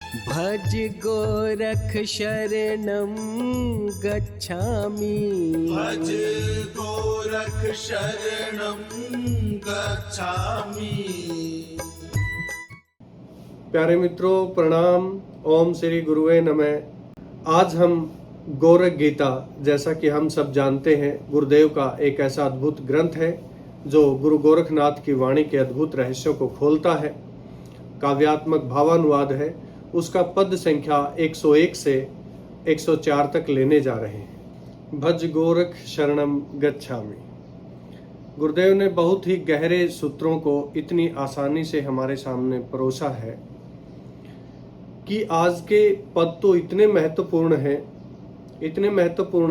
भज गोरख शरणं गच्छामि। भज गोरख शरणं गच्छामि। प्यारे मित्रों प्रणाम। ओम श्री गुरुवे नमः। आज हम गोरख गीता, जैसा कि हम सब जानते हैं, गुरुदेव का एक ऐसा अद्भुत ग्रंथ है जो गुरु गोरखनाथ की वाणी के अद्भुत रहस्यों को खोलता है। काव्यात्मक भावानुवाद है। उसका पद संख्या 101 से 104 तक लेने जा रहे हैं। भज गोरख शरणम गच्छामि। गुरुदेव ने बहुत ही गहरे सूत्रों को इतनी आसानी से हमारे सामने परोसा है कि आज के पद तो इतने महत्वपूर्ण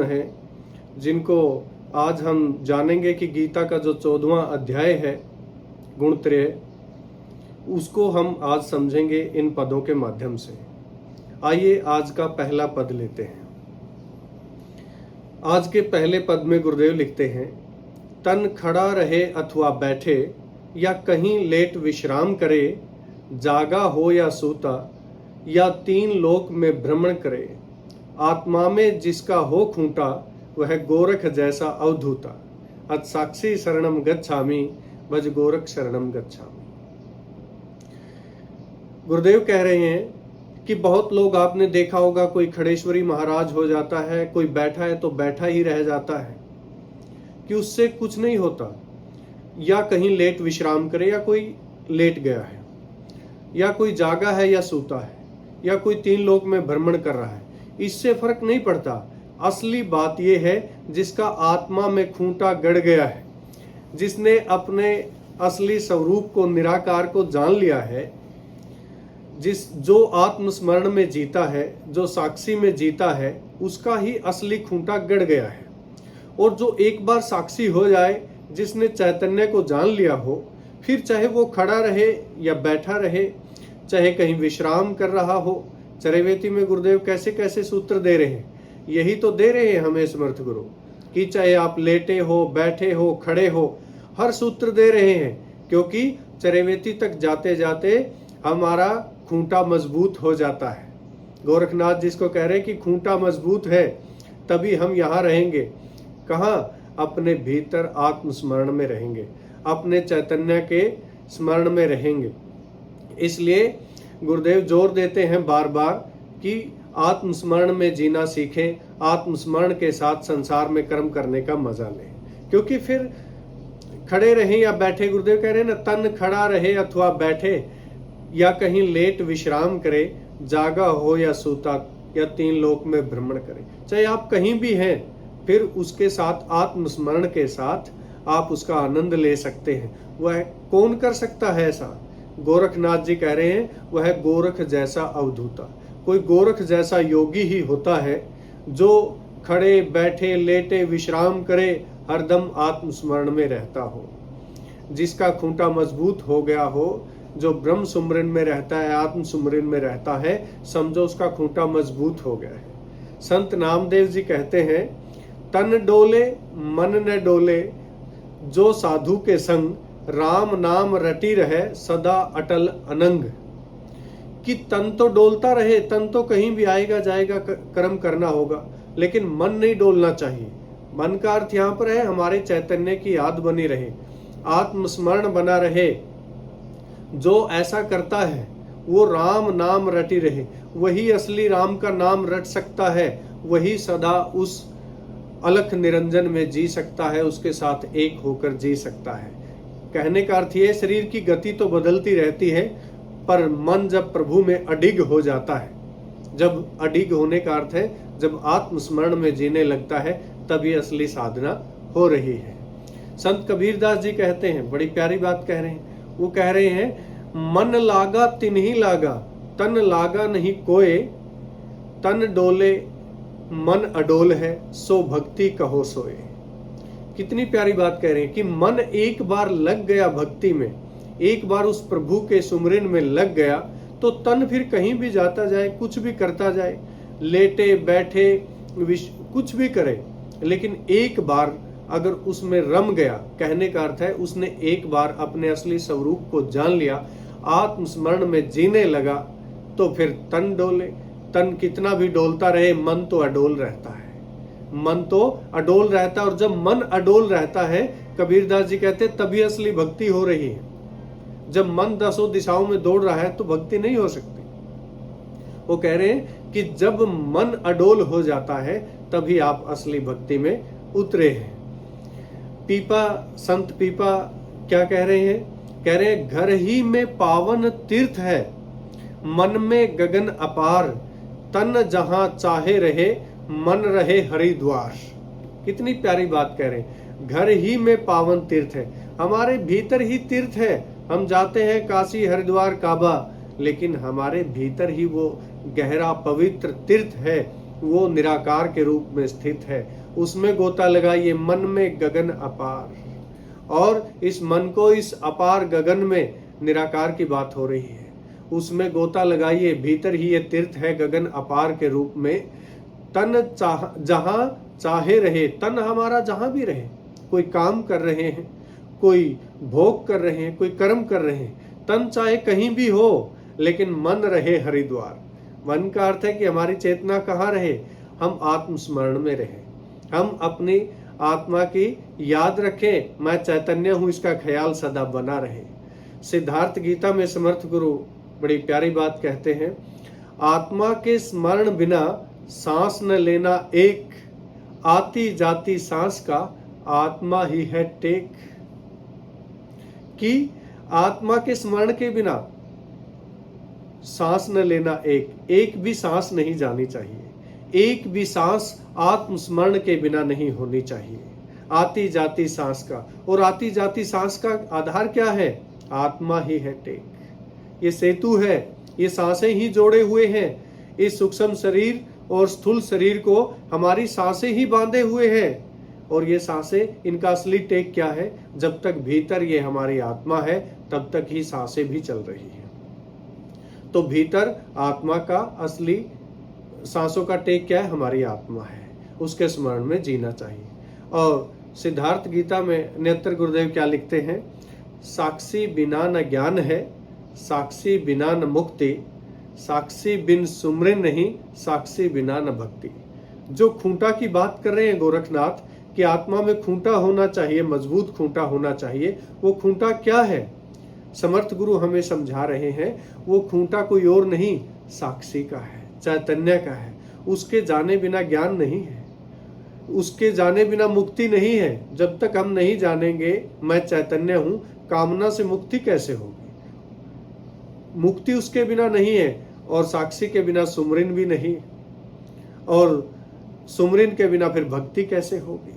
हैं जिनको आज हम जानेंगे कि गीता का जो 14वां अध्याय है गुणत्रय, उसको हम आज समझेंगे इन पदों के माध्यम से। आइए आज का पहला पद लेते हैं। आज के पहले पद में गुरुदेव लिखते हैं, तन खड़ा रहे अथवा बैठे या कहीं लेट विश्राम करे, जागा हो या सूता या तीन लोक में भ्रमण करे, आत्मा में जिसका हो खूंटा वह गोरख जैसा अवधूता। अत साक्षी शरणम गच्छामि, भज गोरख शरणम गच्छामि। गुरुदेव कह रहे हैं कि बहुत लोग, आपने देखा होगा, कोई खड़ेश्वरी महाराज हो जाता है, कोई बैठा है तो बैठा ही रह जाता है कि उससे कुछ नहीं होता, या कहीं लेट विश्राम करे या कोई लेट गया है, या कोई जागा है या सूता है, या कोई तीन लोक में भ्रमण कर रहा है, इससे फर्क नहीं पड़ता। असली बात यह है जिसका आत्मा में खूंटा गड़ गया है, जिसने अपने असली स्वरूप को, निराकार को जान लिया है, जो आत्मस्मरण में जीता है, जो साक्षी में जीता है, उसका ही असली खूंटा गड़ गया है। और जो एक बार साक्षी हो जाए, जिसने चैतन्य को जान लिया हो, फिर चाहे वो खड़ा रहे या बैठा रहे, चाहे कहीं विश्राम कर रहा हो। चरैवेती में गुरुदेव कैसे कैसे सूत्र दे रहे हैं, यही तो दे रहे हैं हमें समर्थ गुरु, कि चाहे आप लेटे हो, बैठे हो, खड़े हो, हर सूत्र दे रहे हैं। क्योंकि चरैवेती तक जाते जाते हमारा खूंटा मजबूत हो जाता है। गोरखनाथ जिसको कह रहे हैं कि खूंटा मजबूत है तभी हम यहाँ रहेंगे। कहाँ? अपने भीतर आत्मस्मरण में रहेंगे, अपने चैतन्य के स्मरण में रहेंगे। इसलिए गुरुदेव जोर देते हैं बार बार कि आत्मस्मरण में जीना सीखें, आत्मस्मरण के साथ संसार में कर्म करने का मजा लें। क्योंकि फिर खड़े रहें या बैठे, गुरुदेव कह रहे हैं ना, तन खड़ा रहे अथवा बैठे या कहीं लेट विश्राम करे, जागा हो या सूता या तीन लोक में भ्रमण करे, चाहे आप कहीं भी हैं, फिर उसके साथ आत्मस्मरण के साथ आप उसका आनंद ले सकते हैं। वह कौन कर सकता है ऐसा? गोरखनाथ जी कह रहे हैं, वह गोरख जैसा अवधूता। कोई गोरख जैसा योगी ही होता है जो खड़े बैठे लेटे विश्राम करे, हरदम आत्मस्मरण में रहता हो, जिसका खूंटा मजबूत हो गया हो, जो ब्रह्म सुमरन में रहता है, आत्म सुमरन में रहता है, समझो उसका खूंटा मजबूत हो गया है। संत नामदेव जी कहते हैं, तन डोले मन न डोले, जो साधु के संग, राम नाम रटी रहे सदा अटल अनंग। कि तन तो डोलता रहे, तन तो कहीं भी आएगा जाएगा, कर्म करना होगा, लेकिन मन नहीं डोलना चाहिए। मन का अर्थ यहाँ पर है हमारे चैतन्य की याद बनी रहे, आत्मस्मरण बना रहे। जो ऐसा करता है वो राम नाम रटी रहे, वही असली राम का नाम रट सकता है, वही सदा उस अलख निरंजन में जी सकता है, उसके साथ एक होकर जी सकता है। कहने का अर्थ ये, शरीर की गति तो बदलती रहती है, पर मन जब प्रभु में अडिग हो जाता है, जब अडिग होने का अर्थ है जब आत्मस्मरण में जीने लगता है, तभी असली साधना हो रही है। संत कबीरदास जी कहते हैं, बड़ी प्यारी बात कह रहे हैं, वो कह रहे हैं, मन लागा तिन्ही लागा, तन लागा नहीं कोय, तन डोले मन अडोल है, सो भक्ति कहो सोए। कितनी प्यारी बात कह रहे हैं कि मन एक बार लग गया भक्ति में, एक बार उस प्रभु के सुमरन में लग गया, तो तन फिर कहीं भी जाता जाए, कुछ भी करता जाए, लेटे बैठे कुछ भी करे, लेकिन एक बार अगर उसमें रम गया, कहने का अर्थ है उसने एक बार अपने असली स्वरूप को जान लिया, आत्मस्मरण में जीने लगा, तो फिर तन डोले। तन कितना भी डोलता रहे, मन तो अडोल रहता है। मन तो अडोल रहता है, और जब मन अडोल रहता है, कबीरदास जी कहते तभी असली भक्ति हो रही है। जब मन 10 दिशाओं में दौड़ रहा है तो भक्ति नहीं हो सकती। वो कह रहे हैं कि जब मन अडोल हो जाता है तभी आप असली भक्ति में उतरे हैं। पीपा, संत पीपा क्या कह रहे हैं? कह रहे हैं घर ही में पावन तीर्थ है, मन में गगन अपार, तन जहां चाहे रहे, मन रहे हरिद्वार। कितनी प्यारी बात कह रहे हैं। घर ही में पावन तीर्थ है, हमारे भीतर ही तीर्थ है। हम जाते हैं काशी, हरिद्वार, काबा, लेकिन हमारे भीतर ही वो गहरा पवित्र तीर्थ है, वो निराकार के रूप में स्थित है। उसमें गोता लगाइए, मन में गगन अपार। और इस मन को इस अपार गगन में निराकार की बात हो रही है, उसमें गोता लगाइए। भीतर ही ये तीर्थ है गगन अपार के रूप में। तन जहां चाहे रहे, तन हमारा जहां भी रहे, कोई काम कर रहे हैं, कोई भोग कर रहे हैं, कोई कर्म कर रहे हैं, तन चाहे कहीं भी हो, लेकिन मन रहे हरिद्वार। मन का अर्थ है कि हमारी चेतना कहाँ रहे? हम आत्मस्मरण में रहे, हम अपनी आत्मा की याद रखें, मैं चैतन्य हूं, इसका ख्याल सदा बना रहे। सिद्धार्थ गीता में समर्थ गुरु बड़ी प्यारी बात कहते हैं, आत्मा के स्मरण बिना सांस न लेना एक, आती जाती सांस का आत्मा ही है टेक। कि आत्मा के स्मरण के बिना सांस न लेना एक, एक भी सांस नहीं जानी चाहिए, एक भी सांस आत्मस्मरण के बिना नहीं होनी चाहिए। आती जाती सांस का, और आती जाती सांस का आधार क्या है? आत्मा ही है टेक। ये सेतु है, ये सांसें ही जोड़े हुए हैं। इस सूक्ष्म शरीर और स्थूल शरीर को हमारी सांसें ही बांधे हुए हैं। और ये सांसें, इनका असली टेक क्या है? जब तक भीतर ये हमारी आत्मा है तब तक ही सांसें भी चल रही हैं। तो भीतर आत्मा का असली सांसों का टेक क्या है? हमारी आत्मा है, उसके स्मरण में जीना चाहिए। और सिद्धार्थ गीता में नेत्र गुरुदेव क्या लिखते हैं? साक्षी बिना न ज्ञान है, साक्षी बिना न मुक्ति, साक्षी बिन सुमरन नहीं, साक्षी बिना न भक्ति। जो खूंटा की बात कर रहे हैं गोरखनाथ कि आत्मा में खूंटा होना चाहिए, मजबूत खूंटा होना चाहिए, वो खूंटा क्या है? समर्थ गुरु हमें समझा रहे हैं, वो खूंटा कोई और नहीं, साक्षी का है, चैतन्य का है। उसके जाने बिना ज्ञान नहीं है, उसके जाने बिना मुक्ति नहीं है। जब तक हम नहीं जानेंगे मैं चैतन्य हूं, कामना से मुक्ति कैसे होगी? मुक्ति उसके बिना नहीं है, और साक्षी के बिना सुमरन भी नहीं, और सुमरन के बिना फिर भक्ति कैसे होगी?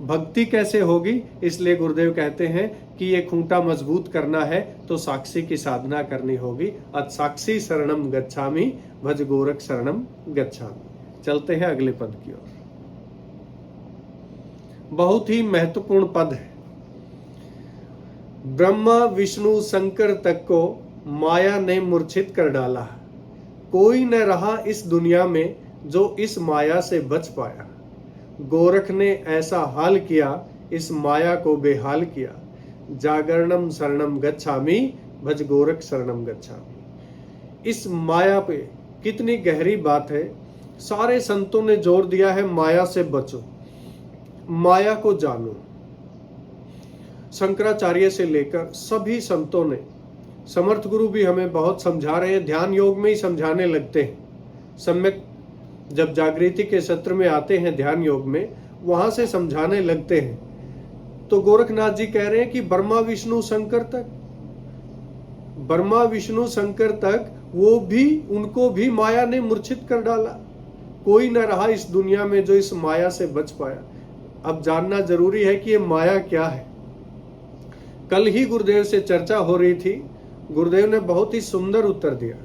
भक्ति कैसे होगी? इसलिए गुरुदेव कहते हैं कि ये खूंटा मजबूत करना है तो साक्षी की साधना करनी होगी। असाक्षी शरणम गच्छामि, भज गोरख शरणम गच्छामि। चलते हैं अगले पद की ओर। बहुत ही महत्वपूर्ण पद है। ब्रह्मा विष्णु शंकर तक को माया ने मूर्छित कर डाला, कोई न रहा इस दुनिया में जो इस माया से बच पाया। गोरख ने ऐसा हाल किया, इस माया को बेहाल किया। जागरणम शरणम गच्छामि, भज गोरख शरणम गच्छामि। इस माया पे कितनी गहरी बात है। सारे संतों ने जोर दिया है माया से बचो, माया को जानो। शंकराचार्य से लेकर सभी संतों ने, समर्थ गुरु भी हमें बहुत समझा रहे हैं, ध्यान योग में ही समझाने लगते हैं। सम्यक जब जागृति के सत्र में आते हैं ध्यान योग में, वहां से समझाने लगते हैं। तो गोरखनाथ जी कह रहे हैं कि ब्रह्मा विष्णु शंकर तक, ब्रह्मा विष्णु शंकर तक वो भी, उनको भी माया ने मूर्छित कर डाला। कोई न रहा इस दुनिया में जो इस माया से बच पाया। अब जानना जरूरी है कि ये माया क्या है। कल ही गुरुदेव से चर्चा हो रही थी, गुरुदेव ने बहुत ही सुंदर उत्तर दिया।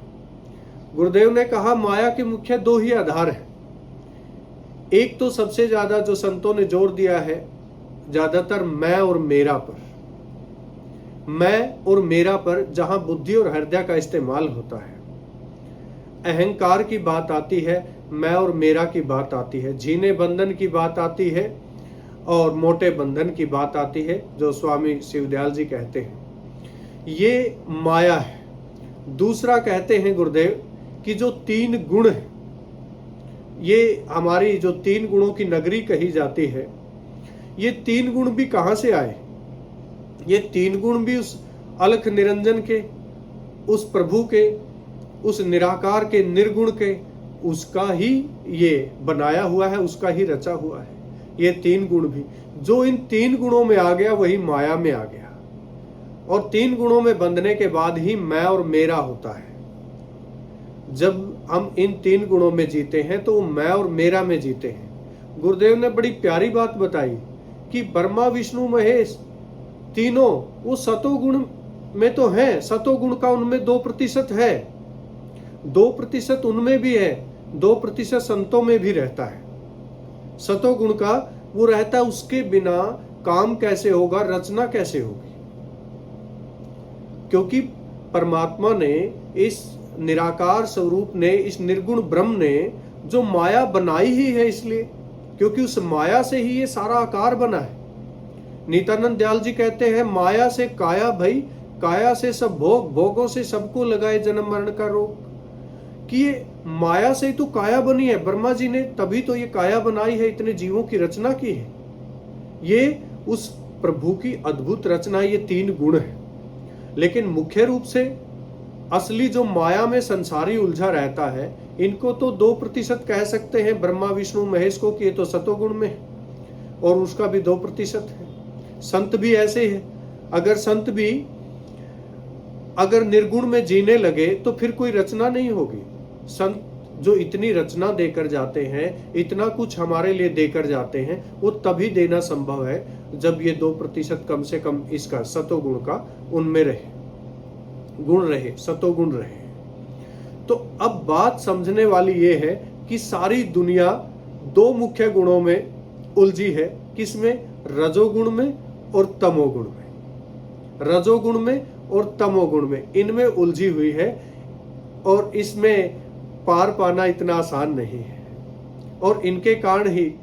गुरुदेव ने कहा माया के मुख्य दो ही आधार हैं। एक तो सबसे ज्यादा जो संतों ने जोर दिया है ज्यादातर मैं और मेरा पर, मैं और मेरा पर, जहां बुद्धि और हृदय का इस्तेमाल होता है। अहंकार की बात आती है, मैं और मेरा की बात आती है, झीने बंधन की बात आती है और मोटे बंधन की बात आती है, जो स्वामी शिवदयाल जी कहते हैं। ये माया है। दूसरा कहते हैं गुरुदेव कि जो 3 गुण है, ये हमारी जो 3 गुणों की नगरी कही जाती है, ये 3 गुण भी कहां से आए? ये 3 गुण भी उस अलख निरंजन के, उस प्रभु के, उस निराकार के, निर्गुण के, उसका ही ये बनाया हुआ है, उसका ही रचा हुआ है। ये 3 गुण भी, जो इन 3 गुणों में आ गया वही माया में आ गया, और 3 गुणों में बंधने के बाद ही मैं और मेरा होता है। जब हम इन 3 गुणों में जीते हैं तो मैं और मेरा में जीते हैं। गुरुदेव ने बड़ी प्यारी बात बताई कि ब्रह्मा विष्णु महेश तीनों वो सतोगुण में तो है, सतोगुण का उनमें 2% है, 2% उनमें भी है, 2% संतों में भी रहता है। सतोगुण का वो रहता है, उसके बिना काम कैसे होगा, रचना कैसे होगी? क्योंकि परमात्मा ने, इस निराकार स्वरूप ने, इस निर्गुण ब्रह्म ने जो माया बनाई ही है, इसलिए क्योंकि उस माया से ही ये सारा आकार बना है। नित्यानंद दयाल जी कहते हैं, माया से काया भई, काया से सब भोग, भोगों से सबको लगाए जन्म मरण का रोग। कि ये माया से ही तो काया बनी है, ब्रह्मा जी ने तभी तो ये काया बनाई है, इतने जीवों की रचना की है। ये उस प्रभु की अद्भुत रचना, ये 3 गुण है। लेकिन मुख्य रूप से असली जो माया में संसारी उलझा रहता है, इनको तो 2% कह सकते हैं, ब्रह्मा विष्णु महेश को, कि ये तो सतोगुण में है, और उसका भी 2% है। संत भी ऐसे है, अगर संत भी अगर निर्गुण में जीने लगे तो फिर कोई रचना नहीं होगी। संत जो इतनी रचना देकर जाते हैं, इतना कुछ हमारे लिए देकर जाते हैं, वो तभी देना संभव है जब ये 2% कम से कम इसका सतोगुण का उनमें रहे, गुण रहे, सतोगुण रहे। तो अब बात समझने वाली ये है कि सारी दुनिया 2 मुख्य गुणों में उलझी है। किसमें? रजोगुण में और तमोगुण में। रजोगुण में और तमोगुण में, इनमें उलझी हुई है, और इसमें पार पाना इतना आसान नहीं है। और इनके कारण ही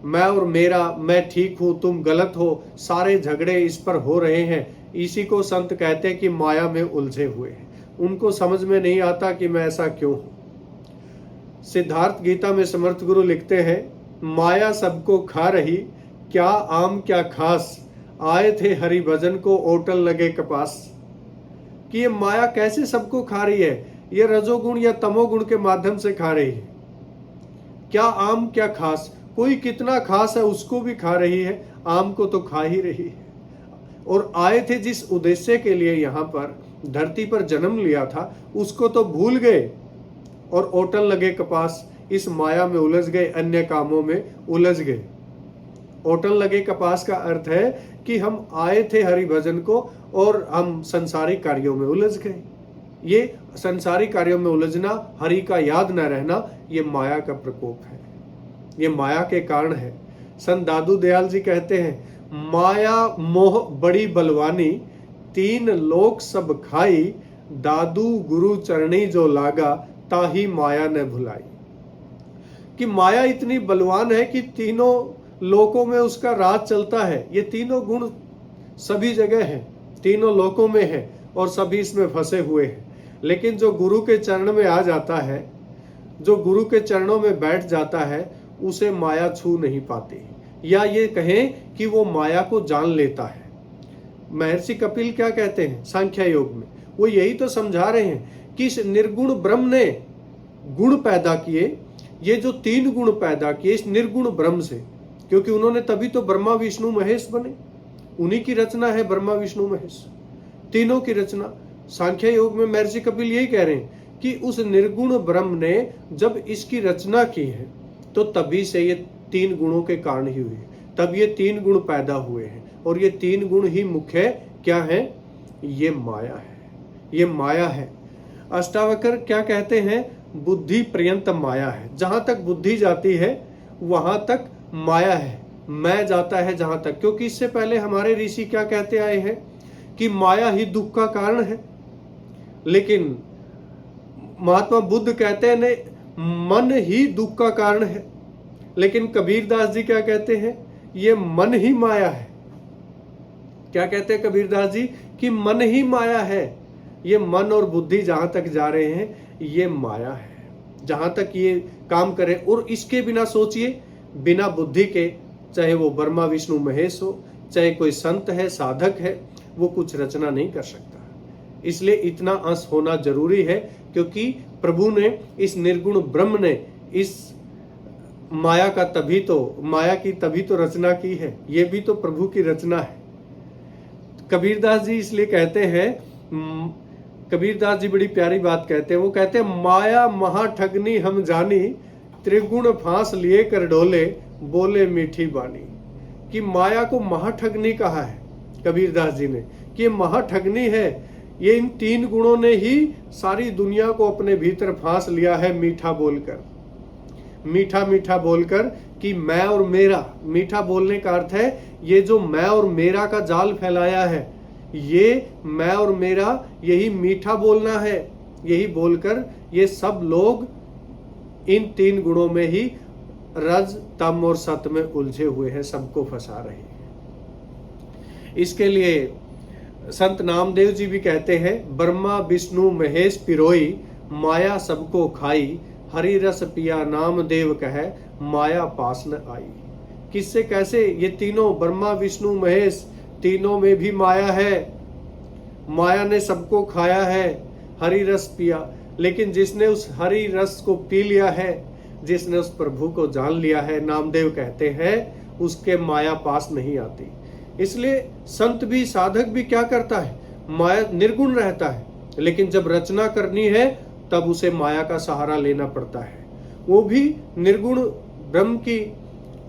मैं और मेरा, मैं ठीक हूं तुम गलत हो, सारे झगड़े इस पर हो रहे हैं। इसी को संत कहते हैं कि माया में उलझे हुए हैं। उनको समझ में नहीं आता कि मैं ऐसा क्यों हूं। सिद्धार्थ गीता में समर्थ गुरु लिखते हैं, माया सबको खा रही, क्या आम क्या खास, आए थे हरि भजन को ओटल लगे कपास। कि ये माया कैसे सबको खा रही है? ये रजोगुण या तमोगुण के माध्यम से खा रही है। क्या आम क्या खास, कोई कितना खास है उसको भी खा रही है, आम को तो खा ही रही है। और आए थे जिस उद्देश्य के लिए यहाँ पर धरती पर जन्म लिया था, उसको तो भूल गए, और ओटल लगे कपास, इस माया में उलझ गए, अन्य कामों में उलझ गए। ओटल लगे कपास का अर्थ है कि हम आए थे हरि भजन को और हम संसारिक कार्यों में उलझ गए। ये संसारिक कार्यों में उलझना, हरि का याद न रहना, ये माया का प्रकोप है, ये माया के कारण है। संत दादू दयाल जी कहते हैं, माया मोह बड़ी बलवानी, 3 लोक सब खाई, दादू गुरु चरणी जो लागा, ताही माया न भुलाई। कि माया इतनी बलवान है कि तीनों लोकों में उसका राज चलता है। ये तीनों गुण सभी जगह हैं, तीनों लोकों में है, और सभी इसमें फंसे हुए हैं। लेकिन जो गुरु के चरण में आ जाता है, जो गुरु के चरणों में बैठ जाता है, उसे माया छू नहीं पाती, या ये कहें कि वो माया को जान लेता है। महर्षि कपिल क्या कहते हैं सांख्य योग में? वो यही तो समझा रहे हैं कि इस निर्गुण ब्रह्म ने गुण पैदा किए, ये जो 3 गुण पैदा किए इस निर्गुण ब्रह्म से, क्योंकि उन्होंने तभी तो ब्रह्मा विष्णु महेश बने, उन्हीं की रचना है ब्रह्मा विष्णु महेश, तीनों की रचना। सांख्य योग में महर्षि कपिल यही कह रहे हैं कि उस निर्गुण ब्रह्म ने जब इसकी रचना की है, तो तभी से ये 3 गुणों के कारण ही हुई, तब ये 3 गुण पैदा हुए हैं। और ये 3 गुण ही मुख्य क्या है? ये माया है, ये माया है। अष्टावक्र क्या कहते हैं? बुद्धि पर्यंत माया है। जहां तक बुद्धि जाती है वहां तक माया है, मैं जाता है जहां तक। क्योंकि इससे पहले हमारे ऋषि क्या कहते आए हैं कि माया ही दुख का कारण है। लेकिन महात्मा बुद्ध कहते हैं नहीं, मन ही दुख का कारण है। लेकिन कबीरदास जी क्या कहते हैं? ये मन ही माया है। क्या कहते हैं कबीरदास जी? कि मन ही माया है। ये मन और बुद्धि जहां तक जा रहे हैं ये माया है, जहां तक ये काम करे। और इसके बिना सोचिए, बिना बुद्धि के, चाहे वो ब्रह्मा विष्णु महेश हो, चाहे कोई संत है, साधक है, वो कुछ रचना नहीं कर सकता। इसलिए इतना अंश होना जरूरी है, क्योंकि प्रभु ने, इस निर्गुण ब्रह्म ने इस माया की तभी तो रचना की है। ये भी तो प्रभु की रचना है। कबीरदास जी इसलिए कहते हैं, कबीरदास जी बड़ी प्यारी बात कहते हैं। वो कहते हैं, माया महा ठगनी हम जानी, त्रिगुण फांस लिए कर डोले, बोले मीठी बानी। कि माया को महाठगनी कहा है कबीरदास जी ने, कि महाठगनी है। ये इन 3 गुणों ने ही सारी दुनिया को अपने भीतर फांस लिया है, मीठा बोलकर, मीठा मीठा बोलकर, कि मैं और मेरा। मीठा बोलने का अर्थ है, ये जो मैं और मेरा का जाल फैलाया है, ये मैं और मेरा, यही मीठा बोलना है। यही बोलकर ये सब लोग इन 3 गुणों में ही, रज तम और सत में उलझे हुए हैं, सबको फंसा रहे हैं। इसके लिए संत नामदेव जी भी कहते हैं, ब्रह्मा विष्णु महेश पिरोई, माया सबको खाई, हरि रस पिया नामदेव कहे, माया पास न आई। किससे कैसे? ये तीनों, ब्रह्मा विष्णु महेश, तीनों में भी माया है। माया ने सबको खाया है, हरि रस पिया। लेकिन जिसने उस हरि रस को पी लिया है, जिसने उस प्रभु को जान लिया है, नामदेव कहते हैं, उसके माया पास नहीं आती। इसलिए संत भी, साधक भी क्या करता है? माया निर्गुण रहता है, लेकिन जब रचना करनी है तब उसे माया का सहारा लेना पड़ता है। वो भी निर्गुण ब्रह्म की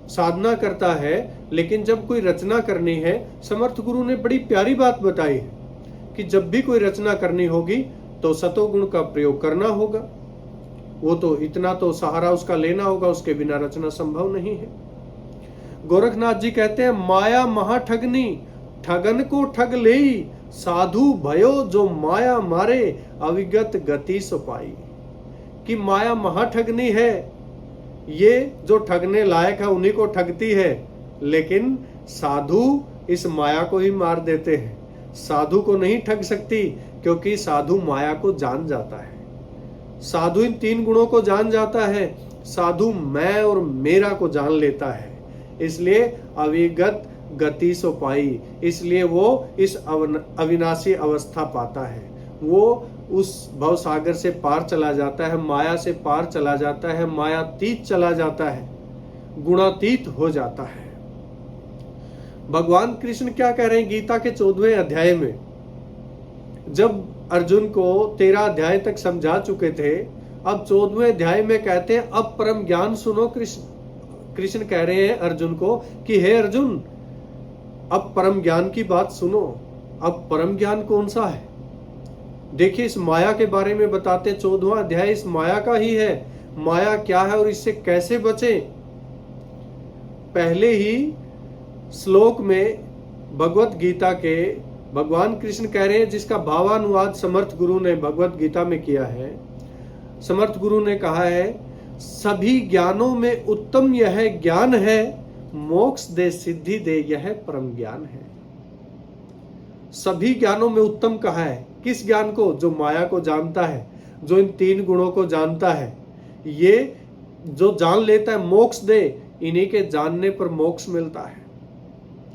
साधना करता है, लेकिन जब कोई रचना करनी है, समर्थ गुरु ने बड़ी प्यारी बात बताई है कि जब भी कोई रचना करनी होगी तो सतोगुण का प्रयोग करना होगा। वो तो इतना तो सहारा उसका लेना होगा, उसके बिना रचना संभव नहीं है। गोरखनाथ जी कहते हैं, माया महाठगनी, ठगन को ठग लेई, साधु भयो जो माया मारे, अविगत गति सो पाई। कि माया महाठगनी है, ये जो ठगने लायक है उन्हीं को ठगती है, लेकिन साधु इस माया को ही मार देते हैं। साधु को नहीं ठग सकती, क्योंकि साधु माया को जान जाता है। साधु इन 3 गुणों को जान जाता है। साधु मैं और मेरा को जान लेता है, इसलिए अविगत गति सो पाई। इसलिए वो इस अविनाशी अवस्था पाता है। वो उस भव सागर से पार चला जाता है, माया से पार चला जाता है, मायातीत चला जाता है, गुणातीत हो जाता है। भगवान कृष्ण क्या कह रहे हैं गीता के 14वें अध्याय में? जब अर्जुन को 13 अध्याय तक समझा चुके थे, अब 14वें अध्याय में कहते हैं, अब परम ज्ञान सुनो। कृष्ण कह रहे हैं अर्जुन को कि हे अर्जुन, अब परम ज्ञान की बात सुनो। अब परम ज्ञान कौन सा है? देखिए, इस माया के बारे में बताते। 14वां अध्याय इस माया का ही है। माया क्या है और इससे कैसे बचे? पहले ही श्लोक में भगवत गीता के भगवान कृष्ण कह रहे हैं, जिसका भावानुवाद समर्थ गुरु ने भगवत गीता में किया है। समर्थ गुरु ने कहा है, सभी ज्ञानों में उत्तम यह ज्ञान है, मोक्ष दे सिद्धि दे यह परम ज्ञान है। सभी ज्ञानों में उत्तम कहा है। किस ज्ञान को? जो माया को जानता है, जो इन 3 गुणों को जानता है। ये जो जान लेता है, मोक्ष दे, इन्हीं के जानने पर मोक्ष मिलता है।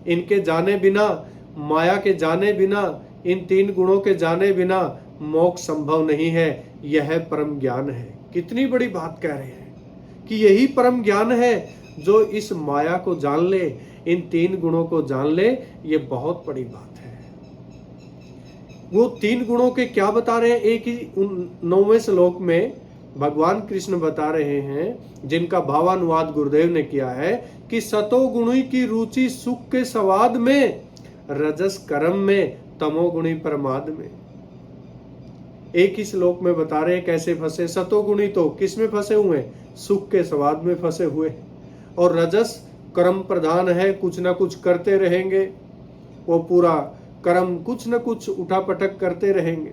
इनके जाने बिना, माया के जाने बिना, इन 3 गुणों के जाने बिना मोक्ष संभव नहीं है। यह परम ज्ञान है। कितनी बड़ी बात कह रहे हैं कि यही परम ज्ञान है जो इस माया को जान ले, इन 3 गुणों को जान ले। ये बहुत बड़ी बात है। वो 3 गुणों के क्या बता रहे हैं? एक ही 9वें श्लोक में भगवान कृष्ण बता रहे हैं, जिनका भावानुवाद गुरुदेव ने किया है, कि सतोगुणी की रुचि सुख के स्वाद में, रजस कर्म में, तमोगुणी प्रमाद में। एक ही श्लोक में बता रहे हैं कैसे फंसे। सतोगुणी तो किस में फंसे हुए? सुख के स्वाद में फंसे हुए। और रजस कर्म प्रधान है, कुछ ना कुछ करते रहेंगे, वो पूरा कर्म कुछ ना कुछ उठापटक करते रहेंगे,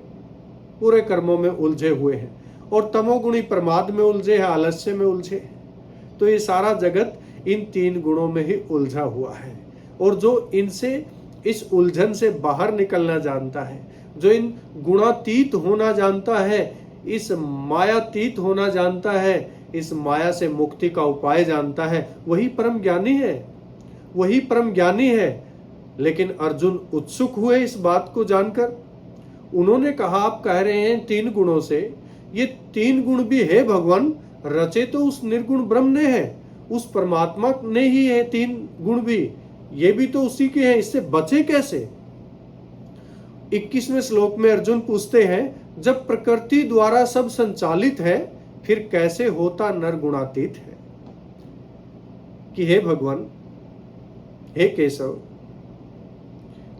पूरे कर्मों में उलझे हुए हैं। और तमोगुणी प्रमाद में उलझे हैं, आलस्य में उलझे हैं। तो ये सारा जगत इन 3 गुणों में ही उलझा हुआ है। और जो इनसे, इस उलझन से बाहर निकलना जानता है, जो इन गुणातीत होना जानता है, इस मायातीत होना जानता है, इस माया से मुक्ति का उपाय जानता है, वही परम ज्ञानी है, वही परम ज्ञानी है। लेकिन अर्जुन उत्सुक हुए इस बात को जानकर। उन्होंने कहा, आप कह रहे हैं 3 गुणों से, ये 3 गुण भी है भगवान, रचे तो उस निर्गुण ब्रह्म ने है, उस परमात्मा ने ही है 3 गुण भी, ये भी तो उसी के हैं, इससे बचे कैसे? 21वें श्लोक में अर्जुन पूछते हैं, जब प्रकृति द्वारा सब संचालित है, फिर कैसे होता नर गुणातीत है? कि हे भगवान, हे केशव,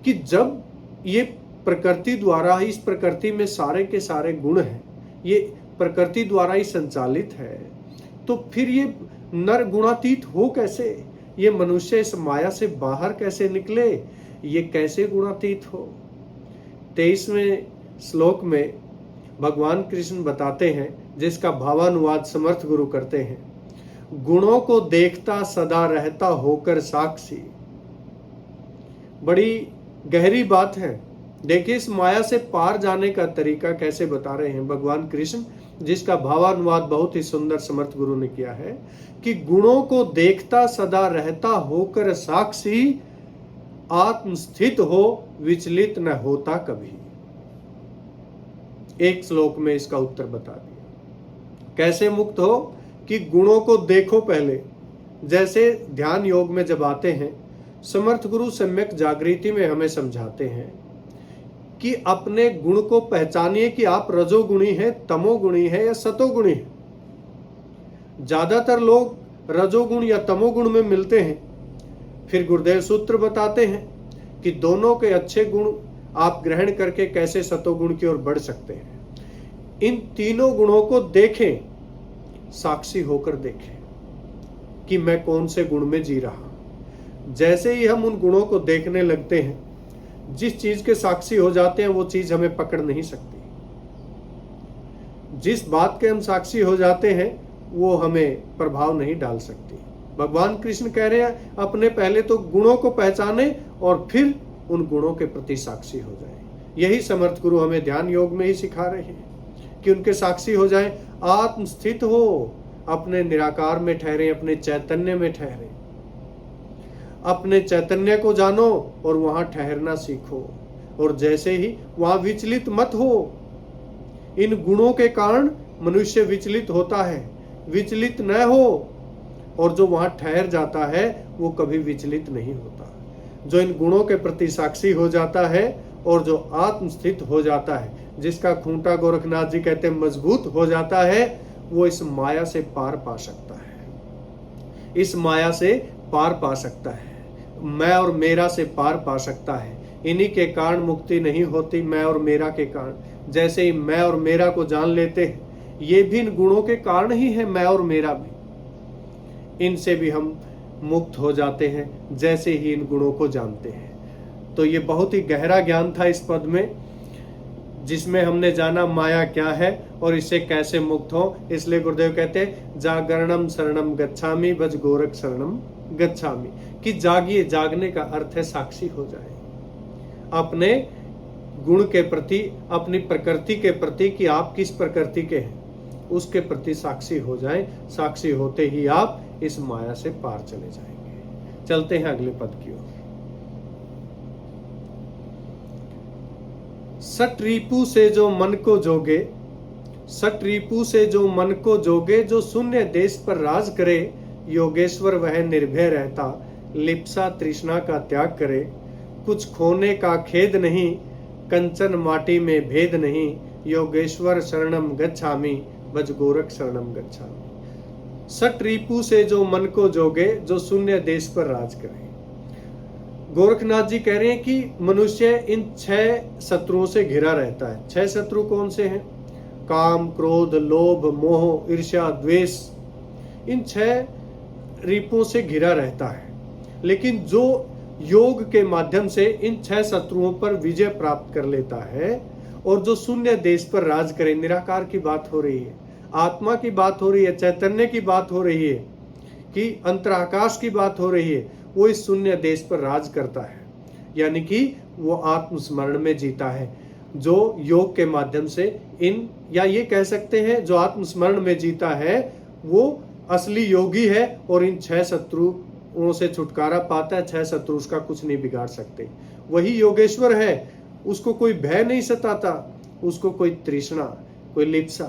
कि जब ये प्रकृति द्वारा, इस प्रकृति में सारे के सारे गुण हैं, ये प्रकृति द्वारा ही संचालित है, तो फिर ये नर गुणातीत हो कैसे? ये मनुष्य इस माया से बाहर कैसे निकले? ये कैसे गुणातीत हो? 23वें श्लोक में भगवान कृष्ण बताते हैं, जिसका भावानुवाद समर्थ गुरु करते हैं, गुणों को देखता सदा रहता होकर साक्षी। बड़ी गहरी बात है। देखिए, इस माया से पार जाने का तरीका कैसे बता रहे हैं भगवान कृष्ण, जिसका भावानुवाद बहुत ही सुंदर समर्थ गुरु ने किया है कि गुणों को देखता सदा रहता होकर साक्षी, आत्मस्थित हो विचलित न होता कभी। एक श्लोक में इसका उत्तर बता दिया। कैसे मुक्त हो? कि गुणों को देखो पहले। जैसे ध्यान योग में जब आते हैं, समर्थ गुरु सम्यक जागृति में हमें समझाते हैं कि अपने गुण को पहचानिए कि आप रजोगुणी हैं, तमोगुणी हैं या सतोगुणी हैं। ज्यादातर लोग रजोगुण या तमोगुण में मिलते हैं। फिर गुरुदेव सूत्र बताते हैं कि दोनों के अच्छे गुण आप ग्रहण करके कैसे सतोगुण की ओर बढ़ सकते हैं। इन तीनों गुणों को देखें, साक्षी होकर देखें कि मैं कौन से गुण में जी रहा हूं। जैसे ही हम उन गुणों को देखने लगते हैं, जिस चीज के साक्षी हो जाते हैं वो चीज हमें पकड़ नहीं सकती। जिस बात के हम साक्षी हो जाते हैं वो हमें प्रभाव नहीं डाल सकती। भगवान कृष्ण कह रहे हैं, अपने पहले तो गुणों को पहचाने और फिर उन गुणों के प्रति साक्षी हो जाए। यही समर्थ गुरु हमें ध्यान योग में ही सिखा रहे हैं कि उनके साक्षी हो जाए, आत्मस्थित हो, अपने निराकार में ठहरे, अपने चैतन्य में ठहरे, अपने चैतन्य को जानो और वहां ठहरना सीखो। और जैसे ही वहां विचलित मत हो। इन गुणों के कारण मनुष्य विचलित होता है, विचलित न हो। और जो वहां ठहर जाता है वो कभी विचलित नहीं होता। जो इन गुणों के प्रति साक्षी हो जाता है और जो आत्मस्थित हो जाता है, जिसका खूंटा गोरखनाथ जी कहते हैं मजबूत हो जाता है, वो इस माया से पार पा सकता है। इस माया से पार पा सकता है, मैं और मेरा से पार पा सकता है। इन्हीं के कारण मुक्ति नहीं होती, मैं और मेरा के कारण। जैसे ही मैं और मेरा को जान लेते हैं, ये भी इन गुणों के कारण ही है, मैं और मेरा भी। इनसे भी हम मुक्त हो जाते हैं जैसे ही इन गुणों को जानते हैं। तो ये बहुत ही गहरा ज्ञान था इस पद में, जिसमें हमने जाना माया क्या है और इससे कैसे मुक्त हो। इसलिए गुरुदेव कहते हैं, जागरणम शरणम गच्छामि भज गोरख शरणम गच्छामि, कि जागिए। जागने का अर्थ है साक्षी हो जाए अपने गुण के प्रति, अपनी प्रकृति के प्रति, कि आप किस प्रकृति के हैं, उसके प्रति साक्षी हो जाए। साक्षी होते ही आप इस माया से पार चले जाएंगे। चलते हैं अगले पद की ओर। सट रिपु से जो मन को जोगे, सट रिपु से जो मन को जोगे, जो शून्य देश पर राज करे, योगेश्वर वह निर्भय रहता, लिप्सा तृष्णा का त्याग करे। कुछ खोने का खेद नहीं, कंचन माटी में भेद नहीं, योगेश्वर शरणम गच्छामि भज गोरख शरणम गच्छामि। सट रिपु से जो मन को जोगे, जो शून्य देश पर राज करे। गोरखनाथ जी कह रहे हैं कि मनुष्य इन 6 शत्रुओं से घिरा रहता है। 6 शत्रु कौन से हैं? काम, क्रोध, लोभ, मोह, ईर्ष्या, द्वेष। इन 6 रिपुओं से घिरा रहता है। लेकिन जो योग के माध्यम से इन 6 शत्रुओं पर विजय प्राप्त कर लेता है और जो शून्य देश पर राज करे, निराकार की बात हो रही है, आत्मा की बात हो रही है, चैतन्य की बात हो रही है, कि अंतराकाश की बात हो रही है, वो इस शून्य देश पर राज करता है। यानी कि वो आत्मस्मरण में जीता है। जो योग के माध्यम से इन, या ये कह सकते हैं जो आत्मस्मरण में जीता है वो असली योगी है और इन 6 शत्रुओं से छुटकारा पाता है। 6 शत्रु उसका कुछ नहीं बिगाड़ सकते। वही योगेश्वर है, उसको कोई भय नहीं सताता, उसको कोई तृष्णा, कोई लिप्सा,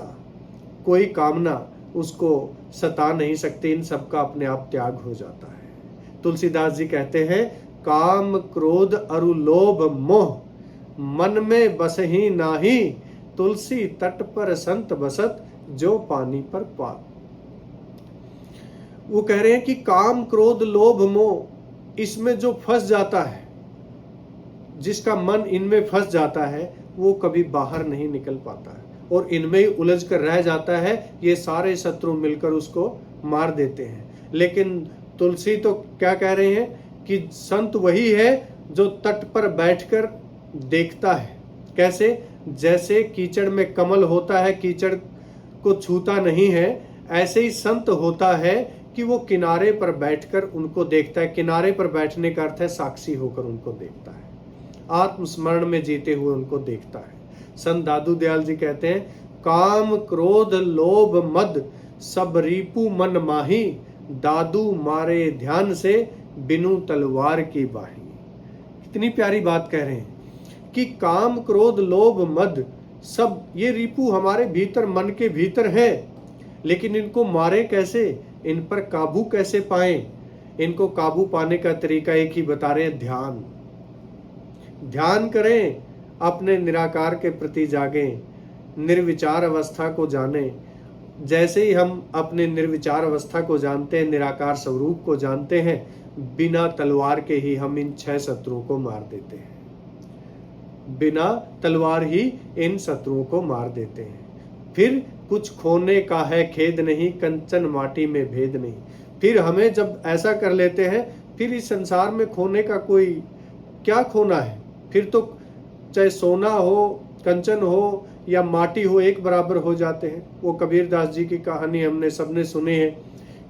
कोई कामना उसको सता नहीं सकती। इन सब का अपने आप त्याग हो जाता है। तुलसीदास जी कहते हैं, काम क्रोध अरु लोभ मोह मन में बसही नाही, तुलसी तट पर संत बसत जो पानी पर पात। वो कह रहे हैं कि काम क्रोध लोभ मोह इसमें जो फंस जाता है, जिसका मन इनमें फंस जाता है, वो कभी बाहर नहीं निकल पाता है और इनमें ही उलझ कर रह जाता है। ये सारे शत्रु मिलकर उसको मार देते हैं। लेकिन तुलसी तो क्या कह रहे हैं कि संत वही है जो तट पर बैठकर देखता है। कैसे? जैसे कीचड़ में कमल होता है, कीचड़ को छूता नहीं है, ऐसे ही संत होता है कि वो किनारे पर बैठकर उनको देखता है। किनारे पर बैठने का अर्थ है साक्षी होकर उनको देखता है, आत्मस्मरण में जीते हुए उनको देखता है। संत दादू दयाल जी कहते हैं, काम क्रोध लोभ मद सब रिपु मन माही, दादू मारे ध्यान से बिनु तलवार की बाही। कितनी प्यारी बात कह रहे हैं कि काम क्रोध लोभ मद सब ये रिपु हमारे भीतर, मन के भीतर है, लेकिन इनको मारे कैसे, इन पर काबू कैसे पाएं? इनको काबू पाने का तरीका एक ही बता रहे हैं, ध्यान। ध्यान करें, अपने निराकार के प्रति जागें, निर्विचार अवस्था को जानें। जैसे ही हम अपने निर्विचार अवस्था को जानते हैं, निराकार स्वरूप को जानते हैं, बिना तलवार के ही हम इन 6 शत्रुओं को मार देते हैं। बिना तलवार ही इन शत्रुओं को मार देते हैं। फिर कुछ खोने का है खेद नहीं, कंचन माटी में भेद नहीं। फिर हमें जब ऐसा कर लेते हैं, फिर इस संसार में खोने का कोई क्या खोना है? फिर तो चाहे सोना हो, कंचन हो या माटी हो, एक बराबर हो जाते हैं। वो कबीरदास जी की कहानी हमने सबने सुनी है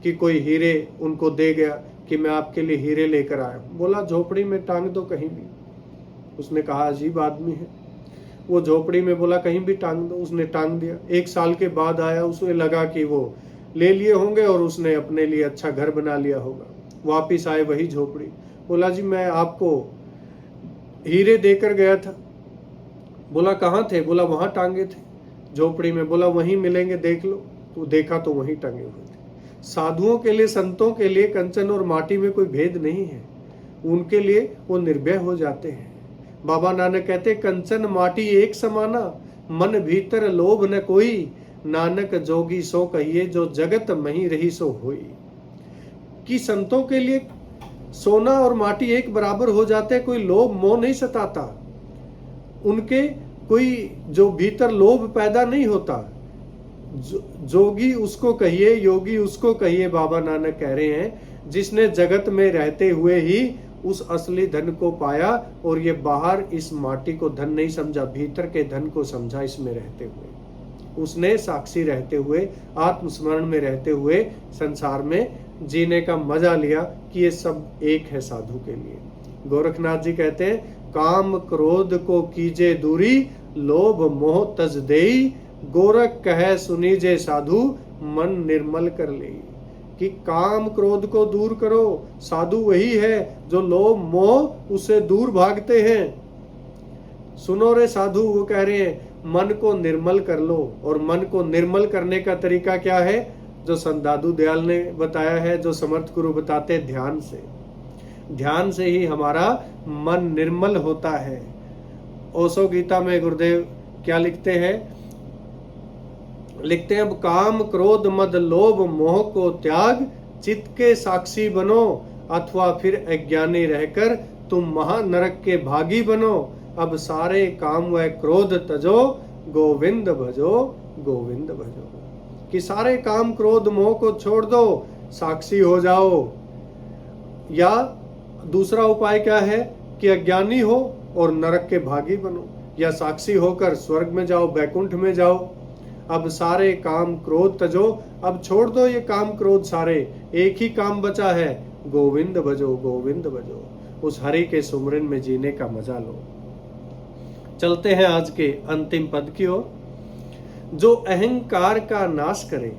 कि कोई हीरे उनको दे गया कि मैं आपके लिए हीरे लेकर आया। बोला झोपड़ी में टांग दो कहीं भी। उसने कहा अजीब आदमी है। वो झोपड़ी में बोला कहीं भी टांग दो, उसने टांग दिया। 1 साल के बाद आया, उसे लगा कि वो ले लिए होंगे और उसने अपने लिए अच्छा घर बना लिया होगा। वापिस आए वही झोपड़ी, बोला जी मैं आपको हीरे देकर गया था। बोला कहाँ थे? बोला वहां टांगे थे झोपड़ी में। बोला वहीं मिलेंगे, देख लो। तो देखा तो वहीं टंगे हुए थे। साधुओं के लिए, संतों के लिए कंचन और माटी में कोई भेद नहीं है। उनके लिए वो निर्भय हो जाते हैं। बाबा नानक कहते, कंचन माटी एक समाना, मन भीतर लोभ न कोई, नानक जोगी सो कहिए जो जगत मही रही सो होई। कि संतों के लिए सोना और माटी एक बराबर हो जाते हैं, कोई लोभ मोह नहीं सताता उनके, कोई जो भीतर लोभ पैदा नहीं होता। जोगी उसको कहिए, योगी उसको कहिए, बाबा नानक कह रहे हैं, जिसने जगत में रहते हुए ही उस असली धन को पाया और ये बाहर इस माटी को धन नहीं समझा, भीतर के धन को समझा। इसमें रहते हुए उसने साक्षी रहते हुए, आत्मस्मरण में रहते हुए संसार में जीने का मजा लिया कि ये सब एक है साधु के लिए। गोरखनाथ जी कहते हैं, काम क्रोध को कीजे दूरी, लोभ मोह तज देई, गोरख कहे सुनीजे साधु, मन निर्मल कर ले। कि काम क्रोध को दूर करो। साधु वही है जो लोभ मोह उससे दूर भागते हैं। सुनो रे साधु, वो कह रहे हैं मन को निर्मल कर लो। और मन को निर्मल करने का तरीका क्या है? जो संत दादू दयाल ने बताया है, जो समर्थ गुरु बताते हैं, ध्यान से। ध्यान से ही हमारा मन निर्मल होता है। ओशो गीता में गुरुदेव क्या लिखते हैं? लिखते हैं, अब काम क्रोध मद लोभ मोह को त्याग, चित्त के साक्षी बनो, अथवा फिर अज्ञानी रहकर तुम महानरक के भागी बनो। अब सारे काम व क्रोध तजो, गोविंद भजो, गोविंद भजो। कि सारे काम क्रोध मोह को छोड़ दो, साक्षी हो जाओ। या दूसरा उपाय क्या है कि अज्ञानी हो और नरक के भागी बनो, या साक्षी होकर स्वर्ग में जाओ, बैकुंठ में जाओ। अब सारे काम क्रोध तजो, अब छोड़ दो ये काम क्रोध सारे, एक ही काम बचा है, गोविंद भजो, गोविंद भजो। उस हरि के सुमरन में जीने का मजा लो। चलते हैं आज के अंतिम पद की ओर। जो अहंकार का नाश करे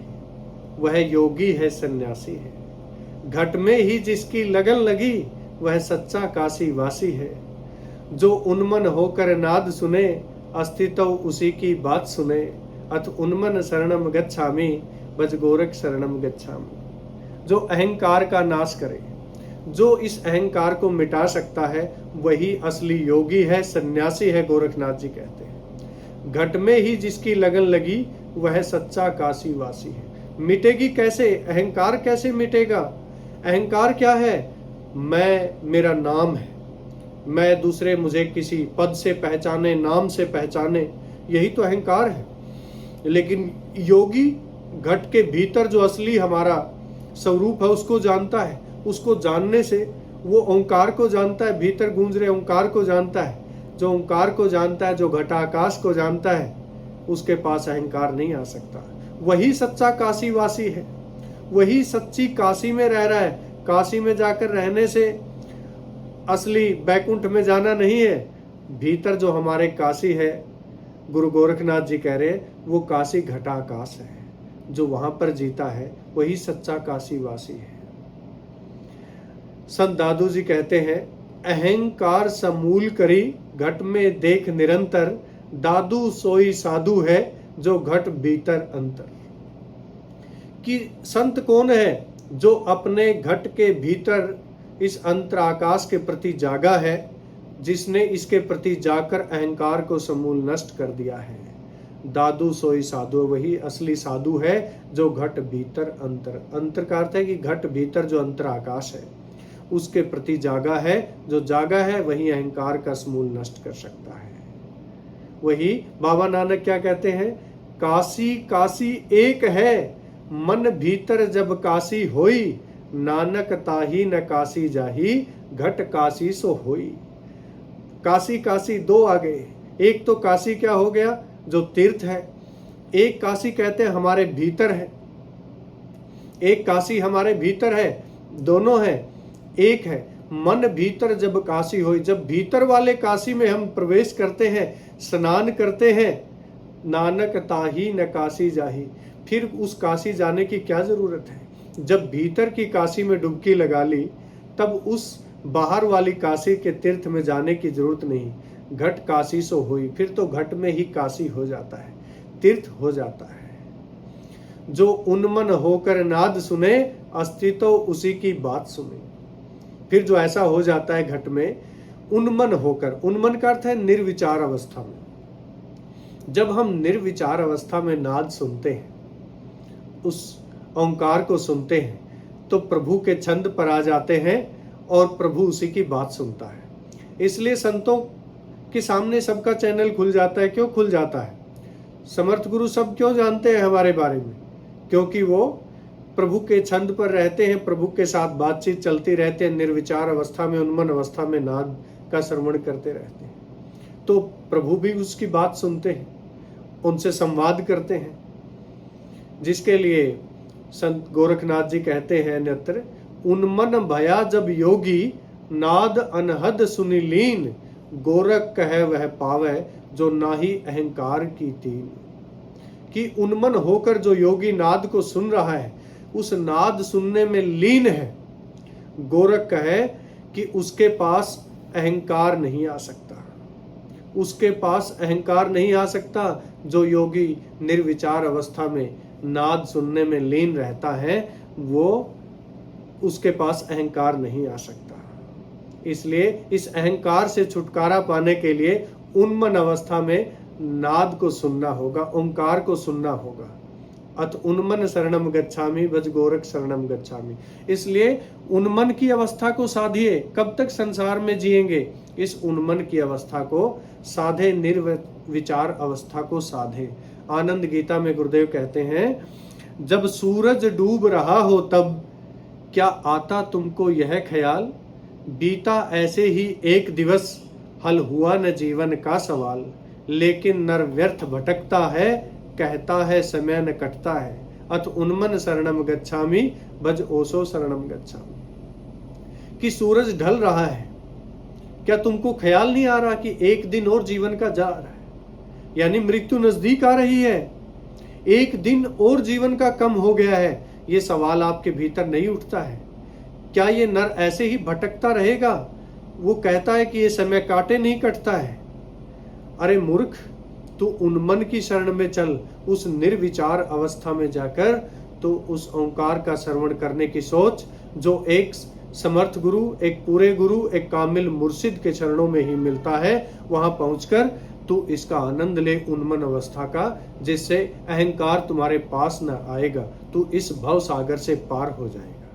वह योगी है, सन्यासी है। घट में ही जिसकी लगन लगी वह सच्चा काशी वासी है। जो उन्मन होकर नाद सुने अस्तित्व उसी की बात सुने। अथ उन्मन शरणम गच्छामि भज गोरख शरणम गच्छामि। जो अहंकार का नाश करे, जो इस अहंकार को मिटा सकता है वही असली योगी है, सन्यासी है, गोरखनाथ जी कहते हैं। घट में ही जिसकी लगन लगी वह सच्चा काशी वासी है। मिटेगी कैसे? अहंकार कैसे मिटेगा? अहंकार क्या है? मेरा नाम है, मैं दूसरे मुझे किसी पद से पहचाने, नाम से पहचाने, यही तो अहंकार है। लेकिन योगी घट के भीतर जो असली हमारा स्वरूप है उसको जानता है। उसको जानने से वो ओंकार को जानता है, भीतर गूंज रहे ओंकार को जानता है। जो ओंकार को जानता है, जो घटाकाश को जानता है, उसके पास अहंकार नहीं आ सकता। वही सच्चा काशी वासी है, वही सच्ची काशी में रह रहा है। काशी में जाकर रहने से असली बैकुंठ में जाना नहीं है। भीतर जो हमारे काशी है, गुरु गोरखनाथ जी कह रहे वो काशी घटाकाश है। जो वहां पर जीता है वही सच्चा काशी वासी है। संत दादू जी कहते हैं, अहंकार समूल करी घट में देख निरंतर। दादू सोई साधु है जो घट भीतर अंतर। कि संत कौन है? जो अपने घट के भीतर इस अंतर आकाश के प्रति जागा है, जिसने इसके प्रति जाकर अहंकार को समूल नष्ट कर दिया है। दादू सोई साधु, वही असली साधु है जो घट भीतर अंतर। अंतर का अर्थ है कि घट भीतर जो अंतर आकाश है उसके प्रति जागा है। जो जागा है वही अहंकार का समूल नष्ट कर सकता है। वही बाबा नानक क्या कहते हैं? काशी काशी एक है, मन भीतर जब काशी होई। नानक ताही न काशी जाही, घट काशी सो होई। काशी काशी दो आ गए। एक तो काशी क्या हो गया? जो तीर्थ है। एक काशी कहते हैं हमारे भीतर है, एक काशी हमारे भीतर है, दोनों है, एक है। मन भीतर जब काशी होई, जब भीतर वाले काशी में हम प्रवेश करते हैं, स्नान करते हैं, नानक ताही न काशी जाही, फिर उस काशी जाने की क्या जरूरत है? जब भीतर की काशी में डुबकी लगा ली तब उस बाहर वाली काशी के तीर्थ में जाने की जरूरत नहीं। घट काशी सो हुई, फिर तो घट में ही काशी हो जाता है, तीर्थ हो जाता है। जो उन्मन होकर नाद सुने अस्तित्व उसी की बात सुने। फिर जो ऐसा हो जाता है घट में उन्मन होकर, उन्मन का अर्थ है निर्विचार अवस्था में। जब हम निर्विचार अवस्था में नाद सुनते हैं, उस ओंकार को सुनते हैं, तो प्रभु के छंद पर आ जाते हैं और प्रभु उसी की बात सुनता है। इसलिए संतों के सामने सबका चैनल खुल जाता है। क्यों खुल जाता है? समर्थ गुरु सब क्यों जानते हैं हमारे बारे में? क्योंकि वो प्रभु के छंद पर रहते हैं, प्रभु के साथ बातचीत चलती रहते हैं, निर्विचार अवस्था में, उन्मन अवस्था में नाद का श्रवण करते रहते हैं। तो प्रभु भी उसकी बात सुनते हैं, उनसे संवाद करते हैं। जिसके लिए संत गोरखनाथ जी कहते हैं अन्यत्र, उन्मन भया जब योगी नाद अनहद सुनि लीन। गोरख कहे वह पावे जो नाही अहंकार की तीन। कि उन्मन होकर जो योगी नाद को सुन रहा है, उस नाद सुनने में लीन है, गोरख कहे कि उसके पास अहंकार नहीं आ सकता। उसके पास अहंकार नहीं आ सकता। जो योगी निर्विचार अवस्था में नाद सुनने में लीन रहता है, वो उसके पास अहंकार नहीं आ सकता। इसलिए इस अहंकार से छुटकारा पाने के लिए उन्मन अवस्था में नाद को सुनना होगा, ओंकार को सुनना होगा। अत उन्मन शरणम गच्छामि भज गोरख शरणम गच्छामि। इसलिए उन्मन की अवस्था को साधिए। कब तक संसार में जिएंगे? इस उन्मन की अवस्था को साधे, निर्विचार अवस्था को साधे। आनंद गीता में गुरुदेव कहते हैं, जब सूरज डूब रहा हो तब क्या आता तुमको यह ख्याल, बीता ऐसे ही एक दिवस, हल हुआ न जीवन का सवाल। लेकिन नर व्यर्थ भटकता है, कहता है समय न कटता है। अत उन्मन शरणम गच्छामि भज ओसो शरणम गच्छामि। कि सूरज ढल रहा है, क्या तुमको ख्याल नहीं आ रहा कि एक दिन और जीवन का जा रहा है, यानी मृत्यु नजदीक आ रही है, एक दिन और जीवन का कम हो गया है? ये सवाल आपके भीतर नहीं उठता है? क्या ये नर ऐसे ही भटकता रहेगा? वो कहता है कि ये समय काटे नहीं कटता है। अरे मूर्ख, तू उन्मन की शरण में चल, उस निर्विचार अवस्था में जाकर तो उस ओंकार का श्रवण करने की सोच, जो एक समर्थ गुरु, एक पूरे गुरु, एक कामिल मुर्शिद के चरणों में ही मिलता है। वहां पहुंचकर तू इसका आनंद ले, उन्मन अवस्था का, जिससे अहंकार तुम्हारे पास न आएगा, तू इस भव सागर से पार हो जाएगा।